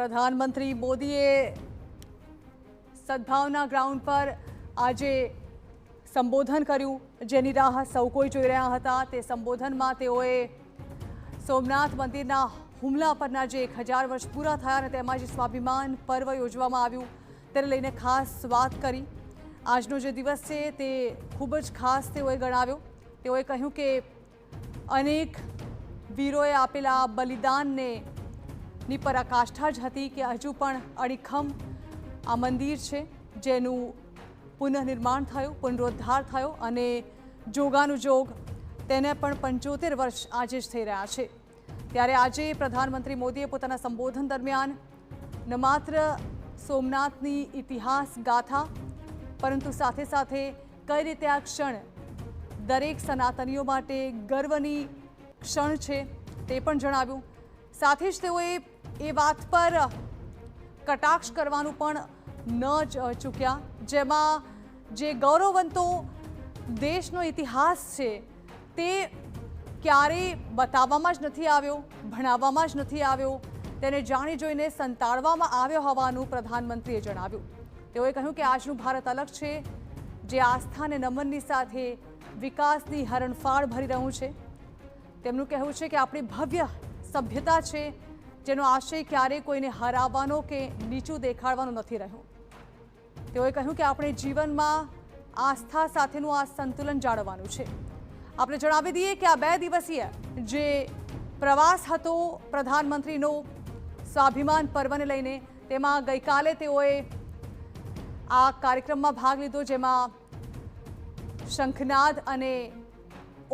પ્રધાનમંત્રી મોદીએ સદભાવના ગ્રાઉન્ડ પર આજે સંબોધન કર્યું, જેની રાહ સૌ કોઈ જોઈ રહ્યા હતા। તે સંબોધનમાં તેઓએ સોમનાથ મંદિરના હુમલા પરના જે 1000 વર્ષ પૂરા થયા અને તેમાં જે સ્વાભિમાન પર્વ યોજવામાં આવ્યું તેને લઈને ખાસ વાત કરી। આજનો જે દિવસ છે તે ખૂબ જ ખાસ તેઓએ ગણાવ્યો। તેઓએ કહ્યું કે અનેક વીરોએ આપેલા બલિદાનને ની પરાકાષ્ઠા જ હતી કે હજુ પણ અડીખમ આ મંદિર છે જેનું પુનઃનિર્માણ થયું, પુનરોદ્ધાર થયો અને જોગાનુજોગ તેને પણ 75 વર્ષ આજે જ થઈ રહ્યા છે। ત્યારે આજે પ્રધાનમંત્રી મોદીએ પોતાના સંબોધન દરમિયાન ન માત્ર સોમનાથની ઇતિહાસ ગાથા પરંતુ સાથે સાથે કઈ રીતે આ ક્ષણ દરેક સનાતનીઓ માટે ગર્વની ક્ષણ છે તે પણ જણાવ્યું। સાથે જ તેઓએ એ વાત પર કટાક્ષ કરવાનું પણ ન ચૂક્યા, જેમાં જે ગૌરવવંતો દેશનો ઇતિહાસ છે તે ક્યારેય બતાવવામાં જ નથી આવ્યો, ભણાવવામાં જ નથી આવ્યો, તેને જાણી જોઈને સંતાડવામાં આવ્યો હોવાનું પ્રધાનમંત્રીએ જણાવ્યું। તેઓએ કહ્યું કે આજનું ભારત અલગ છે, જે આસ્થા અને નમનની સાથે વિકાસની હરણફાળ ભરી રહ્યું છે। તેમનું કહેવું છે કે આપણી ભવ્ય સભ્યતા છે જેનો આશય ક્યારેય કોઈને હરાવવાનો કે નીચું દેખાડવાનો નથી રહ્યો। તેઓએ કહ્યું કે આપણે જીવનમાં આસ્થા સાથેનું આ સંતુલન જાળવવાનું છે। આપણે જણાવી દઈએ કે આ 2 દિવસીય જે પ્રવાસ હતો પ્રધાનમંત્રીનો સ્વાભિમાન પર્વને લઈને, તેમાં ગઈકાલે તેઓએ આ કાર્યક્રમમાં ભાગ લીધો, જેમાં શંખનાદ અને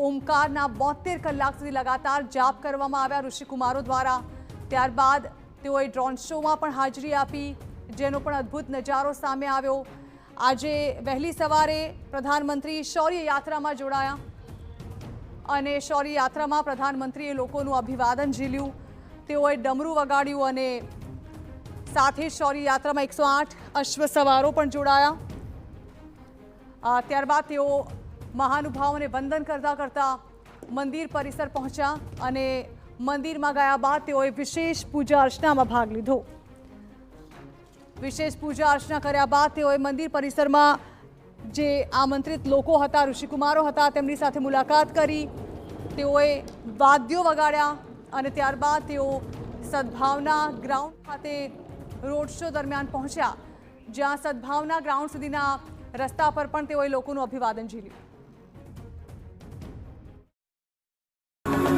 ઓમકારના 72 કલાક સુધી લગાતાર જાપ કરવામાં આવ્યા ઋષિકુમારો દ્વારા। ત્યારબાદ તેઓએ ડ્રોન શોમાં પણ હાજરી આપી, જેનો પણ અદ્ભુત નજારો સામે આવ્યો। આજે વહેલી સવારે પ્રધાનમંત્રી શૌર્ય યાત્રામાં જોડાયા અને શૌર્ય યાત્રામાં પ્રધાનમંત્રીએ લોકોનું અભિવાદન ઝીલ્યું। તેઓએ ડમરું વગાડ્યું અને સાથે જ શૌર્ય યાત્રામાં 108 અશ્વ સવારો પણ જોડાયા। ત્યારબાદ તેઓ મહાનુભાવોને વંદન કરતા કરતા મંદિર પરિસર પહોંચ્યા અને મંદિરમાં ગયા બાદ તેઓએ વિશેષ પૂજા અર્ચનામાં ભાગ લીધો। વિશેષ પૂજા અર્ચના કર્યા બાદ તેઓએ મંદિર પરિસરમાં જે આમંત્રિત લોકો હતા, ઋષિકુમારો હતા, તેમની સાથે મુલાકાત કરી। તેઓએ વાદ્યો વગાડ્યા અને ત્યારબાદ તેઓ સદભાવના ગ્રાઉન્ડ ખાતે રોડ શો દરમિયાન પહોંચ્યા, જ્યાં સદભાવના ગ્રાઉન્ડ સુધીના રસ્તા પર પણ તેઓએ લોકોનું અભિવાદન ઝીલ્યું।